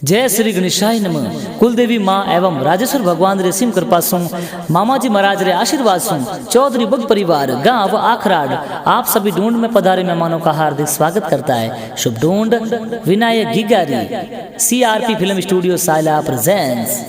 जय श्री गणेशाय नमः। कुलदेवी माँ एवं राजेश्वर भगवान रे सिम कृपा सु मामाजी महाराज रे आशीर्वाद सु चौधरी बग परिवार गांव आखराड आप सभी ढूंढ में पधारे मेहमानों का हार्दिक स्वागत करता है। शुभ ढूंढ विनायक गिगारी CRP फिल्म स्टूडियो सायला प्रेजेंट्स।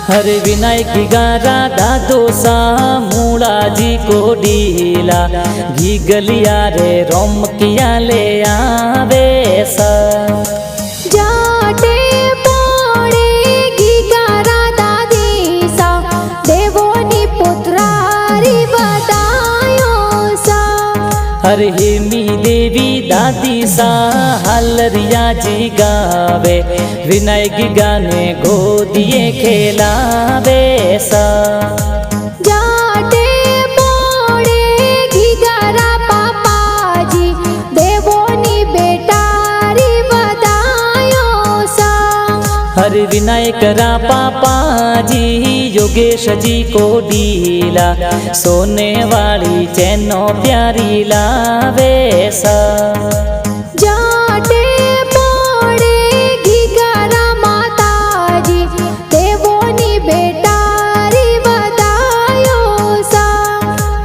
हरे विनायक गिगारा दादो सा मूला जी को डीला घी गलिया रे रोम किया ले आवे सा जाटे पोड़े गिगारा दादी सा देवोनी पुत्रारी बतायो सा। हरे हेमी देवी दादी सा हलरिया जी गावे विनायक गाने गोदिए खेलावे सा। जाटे पोड़े गिगारा पापा जी देवोनी बेटारी बतायो सा। हरे विनायक रा पापा जी योगेश जी को डीला सोने वाली चैनो प्यारी लावे सा। जाटे पोड़े गिगारा माता जी देवोनी बेटारी बतायो सा।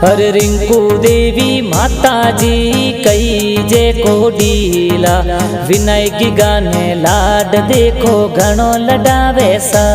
हरे रिंकू देवी माता जी कई जे को डीला विनायक गाने लाड देखो घणो लडावे सा।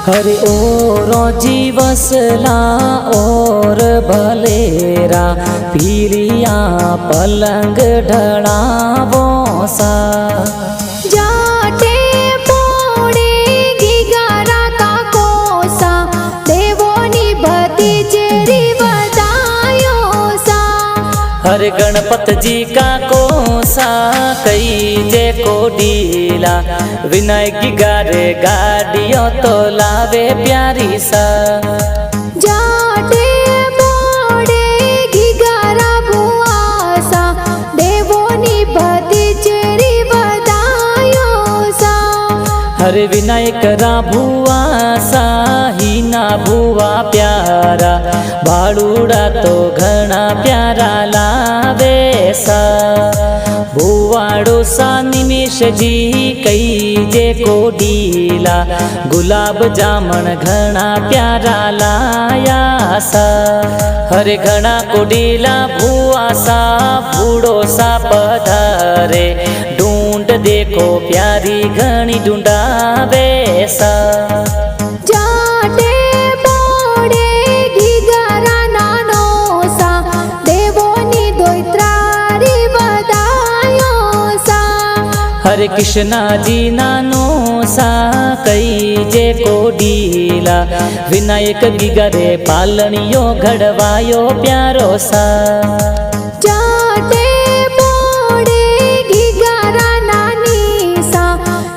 हरे ओरो जीवसला और भलेरा पीलिया पलंग ढड़ावो सा। जाटे पोड़े गिगारा का कोसा देवोनी भतीजेरी बतायो सा। हरे गणपत जी का कोसा कई जे को डीला विनायक गारे गाड़ियों तो लावे प्यारी सा। जाटे पोड़े गिगारा बुआ सा देवोनी भतीजेरी बतायो सा। हरे विनायक रा भुआ सा ही ना भुआ प्यारा बाड़ूड़ा तो घना प्यारा लावे सा। भुवाड़ो सा निमेश जी कई जे को डीला गुलाब जामन घना प्यारा लाया सा। हरे घना को डीला भुआ सा बूढ़ो सा पधारे ढूंढ देखो प्यारी घनी ढूंढावे सा। जाटे पोड़े गिगारा नानो सा देवोनी दोइत्रारी बतायो सा। हरे कृष्णा जी नानो सा कई जे को डीला विनायक गिगरे पालनियो घड़वायो प्यारो सा। जाटे पोड़े गिगारा नानी सा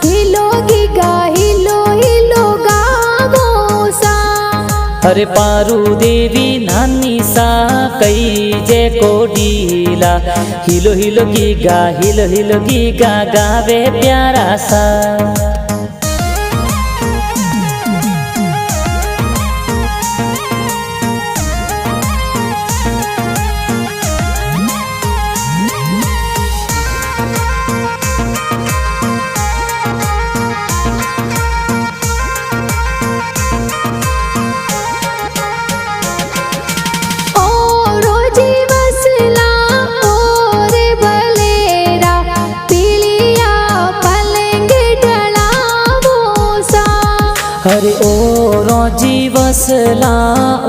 हिलो गिगा हिलो हिलो गावो सा। हरे पारू देवी नानी सा कई जे को डीला हिलो हिलो गीगा गावे प्यारा सा। ओ रोजी बस तसला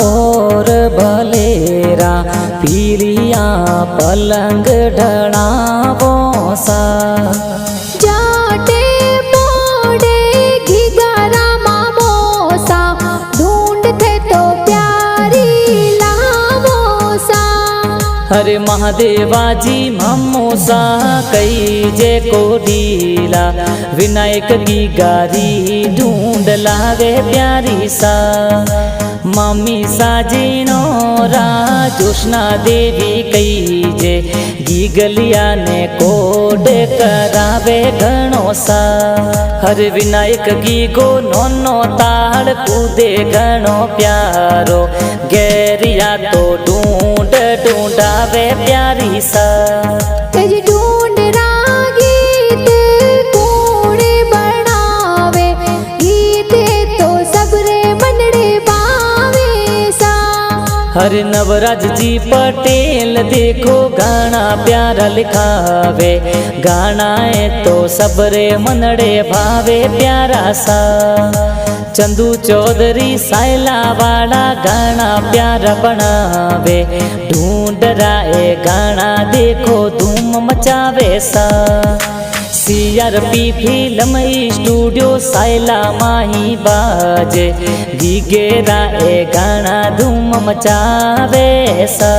और भलेरा पीलिया पलंग ढड़ावो सा। जाटे मोड़े घिगारा मामोसा ढूंढते तो प्यारी लामोसा। हरे महादेवाजी ममोसा कई जे को ढीला विनायक की गारी ढूंढ लावे प्यारी सा। मम्मी साजिनो राजोष्णा देवी कई जे गीगलिया ने कोड करावे घणो सा। हर विनायक गीगो नोनो ताड़ कूदे घणो प्यारो गैरिया तो ढूंढ ढूंढावे प्यारी सा। तेज ढूंढ गीत कूड़े बनावे गीते तो सबरे मनड़े बावे सा। हर नवराज जी पटेल देखो गाना प्यारा लिखावे गाना है तो सबरे मनड़े भावे प्यारा सा। चंदू चौधरी सायला वाला गाना प्यारा बनावे ढूंढ राए गाना देखो धूम मचावे सा। CRP फिल्म स्टूडियो सायला माही बाजे गीगेरा ए गाना धूम मचावे सा।